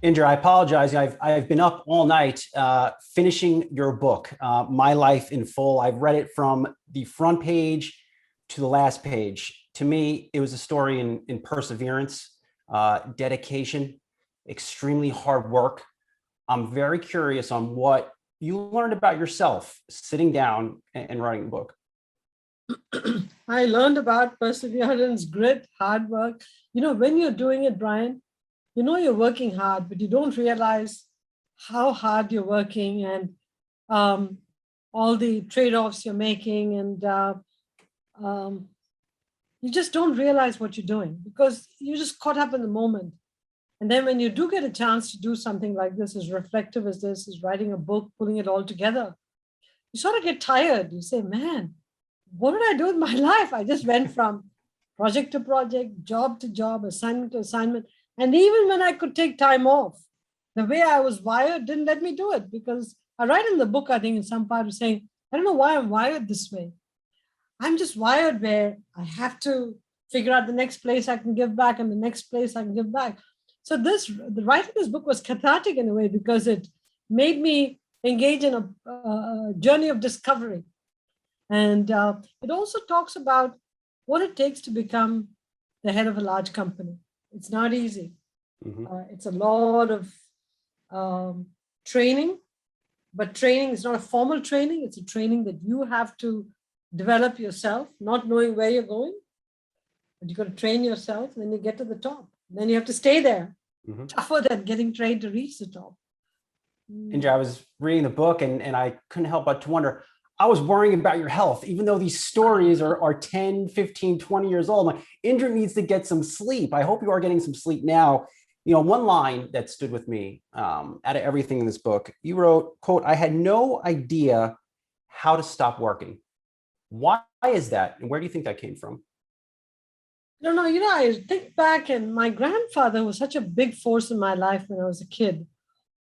Indra, I apologize. I've been up all night finishing your book, My Life in Full. I've read it from the front page to the last page. To me, it was a story in perseverance, dedication, extremely hard work. I'm very curious on what you learned about yourself sitting down and writing the book. I learned about perseverance, grit, hard work. When you're doing it, Brian, you're working hard, but you don't realize how hard you're working and all the trade-offs you're making. And you just don't realize what you're doing because you're just caught up in the moment. And then when you do get a chance to do something like this, as reflective as this, is writing a book, pulling it all together, you sort of get tired. You say, man, what did I do with my life? I just went from project to project, job to job, assignment to assignment. And even when I could take time off, the way I was wired didn't let me do it, because I write in the book, I think in some part of saying, I don't know why I'm wired this way. I'm just wired where I have to figure out the next place I can give back and the next place I can give back. So the writing this book was cathartic in a way, because it made me engage in a journey of discovery. And it also talks about what it takes to become the head of a large company. It's not easy. Mm-hmm. It's a lot of training, but training is not a formal training. It's a training that you have to develop yourself, not knowing where you're going. But you've got to train yourself, and then you get to the top. Then you have to stay there. Mm-hmm. Tougher than getting trained to reach the top. Indra, I was reading the book and I couldn't help but to wonder, I was worrying about your health, even though these stories are 10, 15, 20 years old. Like, Indra needs to get some sleep. I hope you are getting some sleep now. One line that stood with me out of everything in this book, you wrote, quote, "I had no idea how to stop working." Why is that? And where do you think that came from? I don't know. I think back, and my grandfather was such a big force in my life when I was a kid.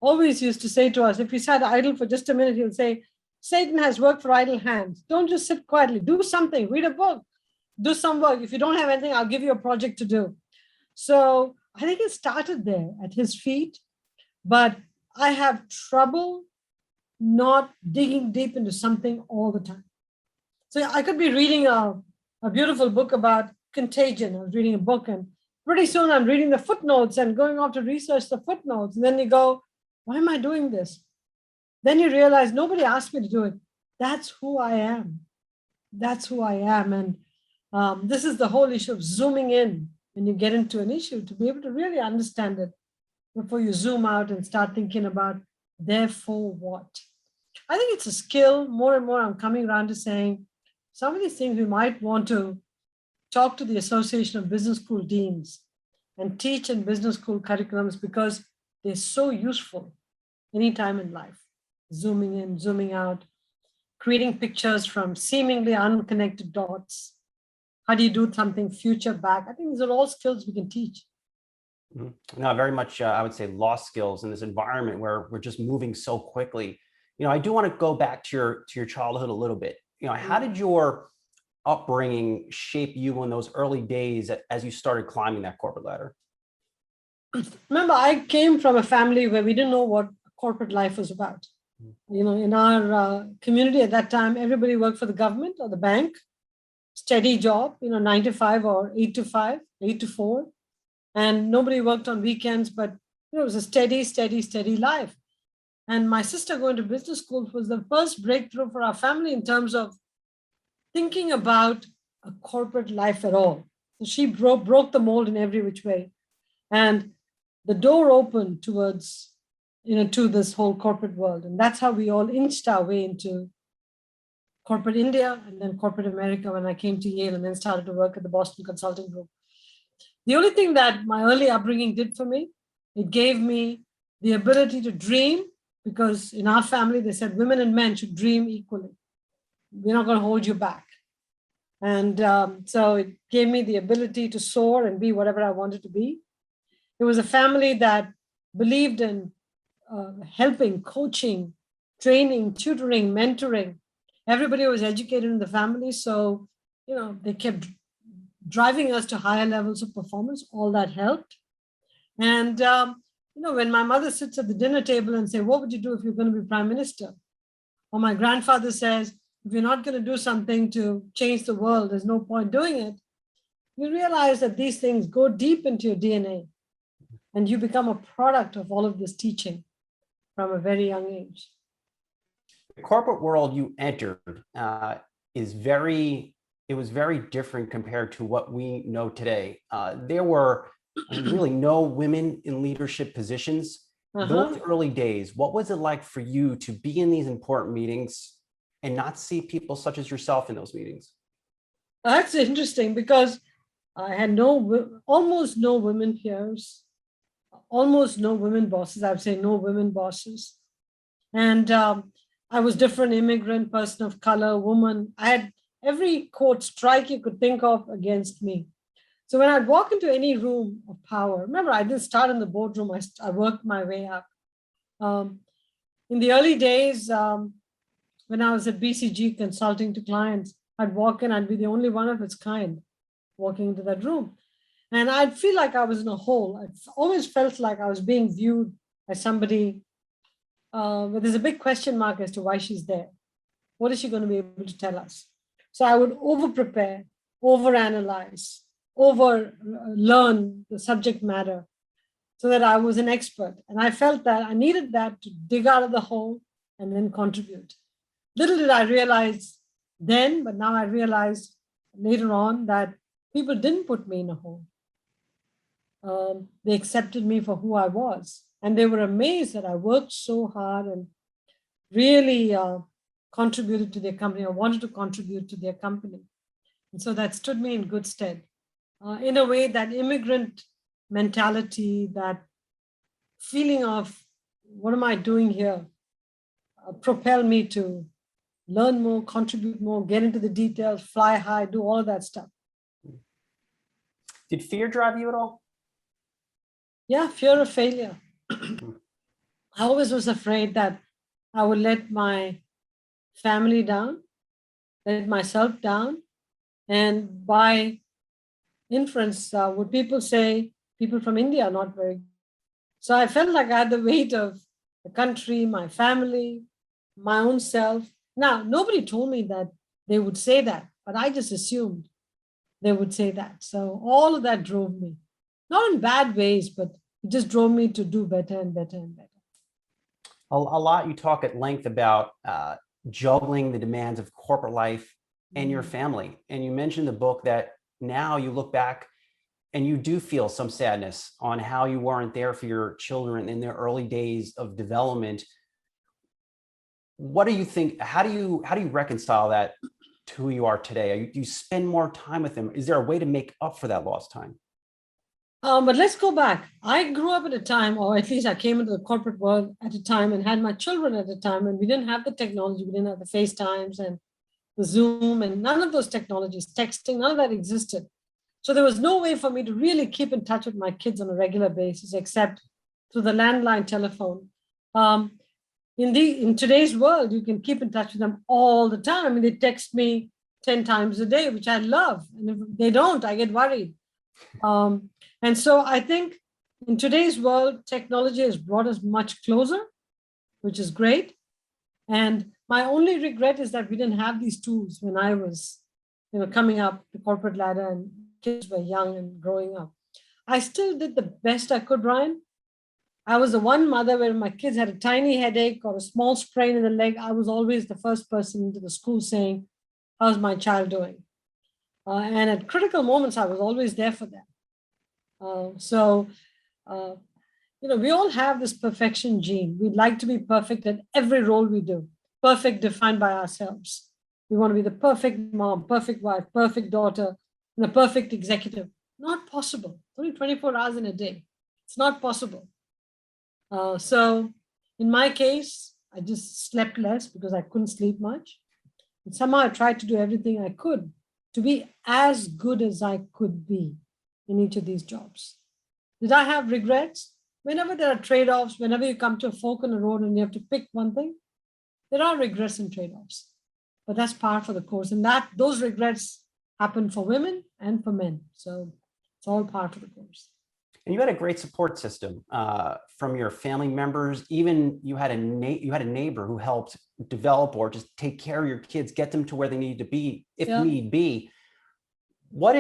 Always used to say to us, if we sat idle for just a minute, he'll say, Satan has work for idle hands. Don't just sit quietly. Do something. Read a book. Do some work. If you don't have anything, I'll give you a project to do. So I think it started there at his feet. But I have trouble not digging deep into something all the time. So I could be reading a beautiful book about contagion. I was reading a book, and pretty soon I'm reading the footnotes and going off to research the footnotes. And then you go, why am I doing this? Then you realize nobody asked me to do it. That's who I am. That's who I am. And this is the whole issue of zooming in when you get into an issue, to be able to really understand it before you zoom out and start thinking about therefore what. I think it's a skill. More and more I'm coming around to saying some of these things we might want to talk to the Association of Business School Deans and teach in business school curriculums, because they're so useful anytime in life. Zooming in, zooming out, creating pictures from seemingly unconnected dots. How do you do something future back? I think these are all skills we can teach. Mm-hmm. No, very much, I would say, lost skills in this environment where we're just moving so quickly. I do want to go back to your childhood a little bit. How did your upbringing shape you in those early days as you started climbing that corporate ladder? Remember, I came from a family where we didn't know what corporate life was about. In our community at that time, everybody worked for the government or the bank, steady job, 9 to 5 or 8 to 5, 8 to 4. And nobody worked on weekends, but it was a steady life. And my sister going to business school was the first breakthrough for our family in terms of thinking about a corporate life at all. So she broke the mold in every which way. And the door opened towards to this whole corporate world. And that's how we all inched our way into corporate India and then corporate America when I came to Yale, and then started to work at the Boston Consulting Group. The only thing that my early upbringing did for me, it gave me the ability to dream, because in our family, they said women and men should dream equally. We're not going to hold you back. And so it gave me the ability to soar and be whatever I wanted to be. It was a family that believed in helping, coaching, training, tutoring, mentoring. Everybody was educated in the family. So, they kept driving us to higher levels of performance. All that helped. And when my mother sits at the dinner table and say, what would you do if you're going to be prime minister? Or my grandfather says, if you're not going to do something to change the world, there's no point doing it. You realize that these things go deep into your DNA and you become a product of all of this teaching from a very young age. The corporate world you entered it was very different compared to what we know today. There were really no women in leadership positions. Those early days, what was it like for you to be in these important meetings and not see people such as yourself in those meetings? That's interesting because I had almost no women peers, almost no women bosses. I would say no women bosses. And I was different, immigrant, person of color, woman. I had every quote strike you could think of against me. So when I'd walk into any room of power, remember, I didn't start in the boardroom. I worked my way up. In the early days, when I was at BCG consulting to clients, I'd walk in, I'd be the only one of its kind walking into that room. And I'd feel like I was in a hole. I always felt like I was being viewed as somebody, but there's a big question mark as to why she's there. What is she going to be able to tell us? So I would over-prepare, over-analyze, over-learn the subject matter so that I was an expert. And I felt that I needed that to dig out of the hole and then contribute. Little did I realize then, but now I realize later on that people didn't put me in a hole. They accepted me for who I was. And they were amazed that I worked so hard and really contributed to their company. I wanted to contribute to their company. And so that stood me in good stead. In a way, that immigrant mentality, that feeling of what am I doing here, propelled me to learn more, contribute more, get into the details, fly high, do all of that stuff. Did fear drive you at all? Yeah, fear of failure. I always was afraid that I would let my family down, let myself down, and by inference, would people say people from India are not very good. So I felt like I had the weight of the country, my family, my own self. Now, nobody told me that they would say that, but I just assumed they would say that. So all of that drove me, not in bad ways, but it just drove me to do better and better and better. A lot you talk at length about juggling the demands of corporate life and your family. And you mentioned in the book that now you look back and you do feel some sadness on how you weren't there for your children in their early days of development. What do you think? How do you reconcile that to who you are today? Do you spend more time with them? Is there a way to make up for that lost time? But let's go back. I grew up at a time, or at least I came into the corporate world at a time and had my children at a time, and we didn't have the technology. We didn't have the FaceTimes and the Zoom and none of those technologies, texting, none of that existed. So there was no way for me to really keep in touch with my kids on a regular basis, except through the landline telephone. In today's world, you can keep in touch with them all the time. I mean, they text me 10 times a day, which I love. And if they don't, I get worried. And so I think in today's world, technology has brought us much closer, which is great. And my only regret is that we didn't have these tools when I was, coming up the corporate ladder and kids were young and growing up. I still did the best I could, Ryan. I was the one mother where my kids had a tiny headache or a small sprain in the leg. I was always the first person into the school saying, how's my child doing? And at critical moments, I was always there for them. We all have this perfection gene. We'd like to be perfect at every role we do, perfect defined by ourselves. We want to be the perfect mom, perfect wife, perfect daughter, and a perfect executive. Not possible. Only 24 hours in a day. It's not possible. So in my case, I just slept less because I couldn't sleep much. And somehow I tried to do everything I could to be as good as I could be in each of these jobs. Did I have regrets? Whenever there are trade-offs, whenever you come to a fork in the road and you have to pick one thing, there are regrets and trade-offs. But that's par for the course. And those regrets happen for women and for men. So it's all part of the course. And you had a great support system from your family members. Even you had a neighbor who helped develop or just take care of your kids, get them to where they need to be, if need be. What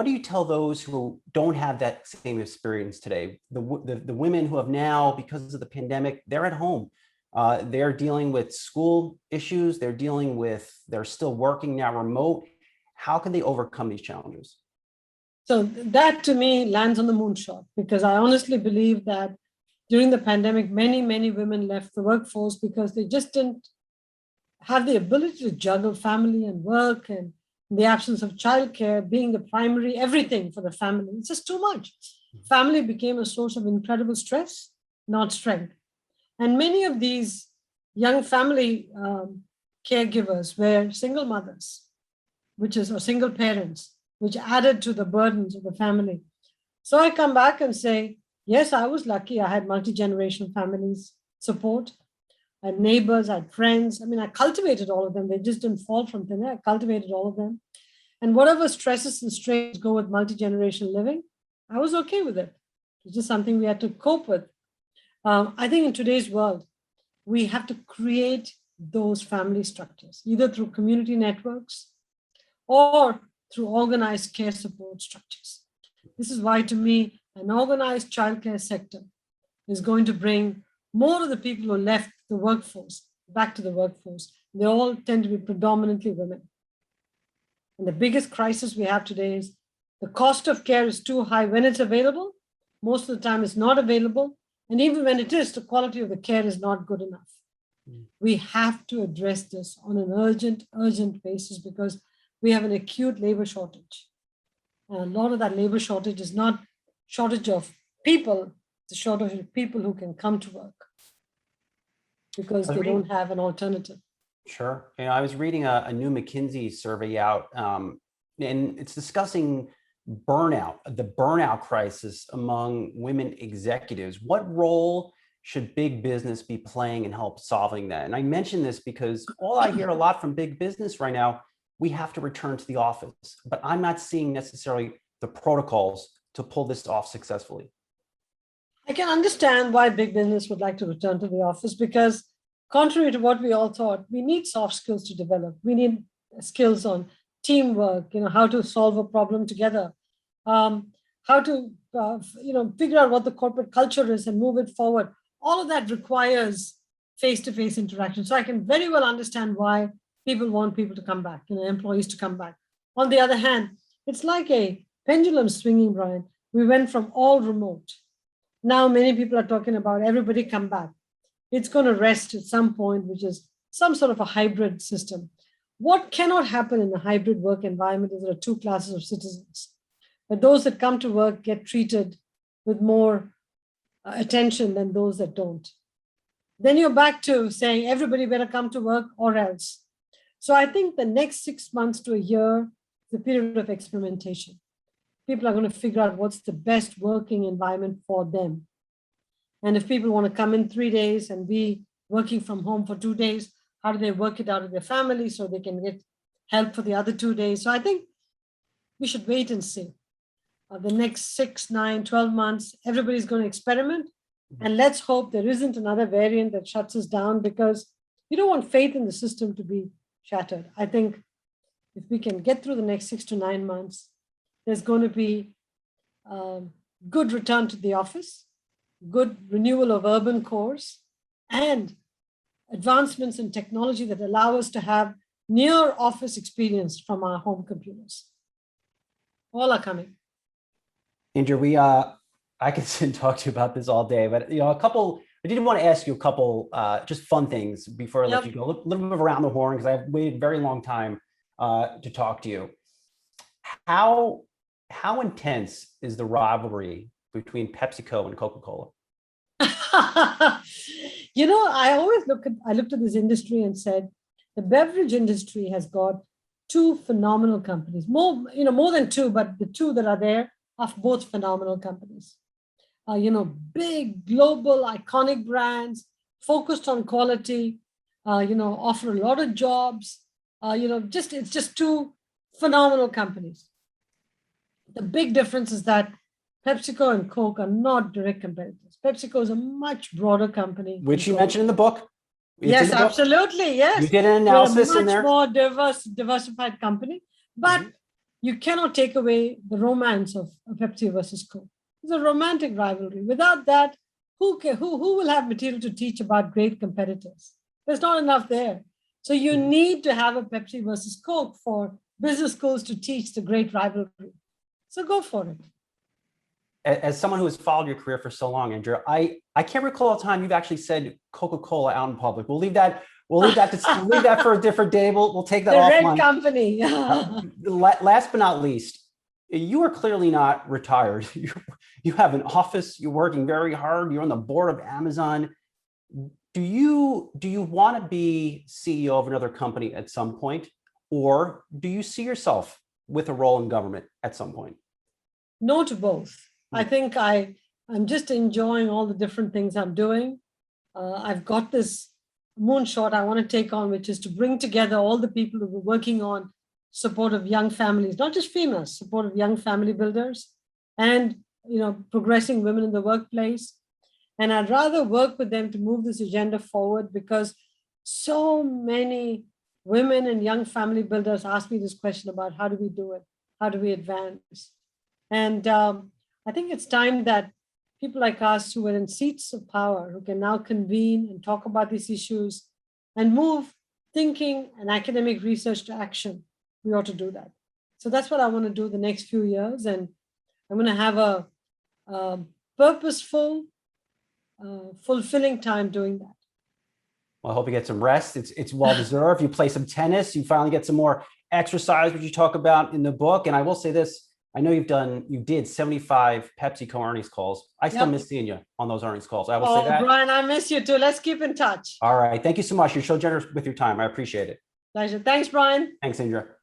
do you tell those who don't have that same experience today? The women who have now, because of the pandemic, they're at home. They're dealing with school issues. They're still working now remote. How can they overcome these challenges? So that to me lands on the moonshot, because I honestly believe that during the pandemic, many, many women left the workforce because they just didn't have the ability to juggle family and work, and in the absence of childcare being the primary everything for the family. It's just too much. Family became a source of incredible stress, not strength. And many of these young family caregivers were single mothers, or single parents, which added to the burdens of the family. So I come back and say, yes, I was lucky. I had multi-generational families support. I had neighbors, I had friends. I mean, I cultivated all of them. They just didn't fall from thin air. I cultivated all of them. And whatever stresses and strains go with multi-generational living, I was okay with it. It's just something we had to cope with. I think in today's world, we have to create those family structures, either through community networks or through organized care support structures. This is why, to me, an organized childcare sector is going to bring more of the people who left the workforce back to the workforce. They all tend to be predominantly women. And the biggest crisis we have today is the cost of care is too high when it's available. Most of the time it's not available. And even when it is, the quality of the care is not good enough. We have to address this on an urgent basis, because we have an acute labor shortage. And a lot of that labor shortage is not shortage of people, it's a shortage of people who can come to work because they don't have an alternative. Sure. I was reading a new McKinsey survey out, and it's discussing the burnout crisis among women executives. What role should big business be playing in help solving that? And I mention this because all I hear a lot from big business right now, we have to return to the office, but I'm not seeing necessarily the protocols to pull this off successfully. I can understand why big business would like to return to the office, because contrary to what we all thought, we need soft skills to develop. We need skills on teamwork, how to solve a problem together, how to, figure out what the corporate culture is and move it forward. All of that requires face-to-face interaction. So I can very well understand why people want people to come back, employees to come back. On the other hand, it's like a pendulum swinging, Brian. We went from all remote. Now many people are talking about everybody come back. It's going to rest at some point, which is some sort of a hybrid system. What cannot happen in a hybrid work environment is there are two classes of citizens. But those that come to work get treated with more attention than those that don't. Then you're back to saying everybody better come to work or else. So I think the next 6 months to a year is a period of experimentation. People are going to figure out what's the best working environment for them. And if people want to come in 3 days and be working from home for 2 days, how do they work it out with their family so they can get help for the other 2 days? So I think we should wait and see. The next 6, 9, 12 months, everybody's going to experiment. And let's hope there isn't another variant that shuts us down, because you don't want faith in the system to be shattered. I think if we can get through the next 6 to 9 months, there's going to be good return to the office, good renewal of urban cores, and advancements in technology that allow us to have near office experience from our home computers. All are coming. Indra, I could sit and talk to you about this all day, but I did want to ask you a couple just fun things before I let you go. A little bit around the horn, because I've waited a very long time to talk to you. How intense is the rivalry between PepsiCo and Coca Cola? I looked at this industry and said, the beverage industry has got two phenomenal companies, more than two, but the two that are there are both phenomenal companies. Big, global, iconic brands, focused on quality, offer a lot of jobs, it's just two phenomenal companies. The big difference is that PepsiCo and Coke are not direct competitors. PepsiCo is a much broader company. Which you mentioned in the book. Yes, absolutely. Yes. You did an analysis in there. We're a much more diversified company, but you cannot take away the romance of Pepsi versus Coke. It's a romantic rivalry. Without that, who will have material to teach about great competitors? There's not enough there. So you need to have a Pepsi versus Coke for business schools to teach the great rivalry. So go for it. As someone who has followed your career for so long, Indra, I can't recall a time you've actually said Coca-Cola out in public. We'll leave that for a different day. We'll take that offline. The red company. Last but not least, you are clearly not retired. You have an office. You're working very hard. You're on the board of Amazon. Do you want to be CEO of another company at some point, or do you see yourself with a role in government at some point? No to both. I think I'm just enjoying all the different things I'm doing. I've got this moonshot I want to take on, which is to bring together all the people who are working on support of young families, not just females, support of young family builders, and progressing women in the workplace. And I'd rather work with them to move this agenda forward, because so many women and young family builders ask me this question about how do we do it? How do we advance? And I think it's time that people like us who are in seats of power, who can now convene and talk about these issues and move thinking and academic research to action, we ought to do that. So that's what I want to do the next few years. And I'm going to have a purposeful, fulfilling time doing that. Well, I hope you get some rest. It's well-deserved. You play some tennis. You finally get some more exercise, which you talk about in the book. And I will say this, I know you did 75 PepsiCo earnings calls. I still miss seeing you on those earnings calls. I will say that. Brian, I miss you too. Let's keep in touch. All right. Thank you so much. You're so generous with your time. I appreciate it. Pleasure. Thanks, Brian. Thanks, Indra.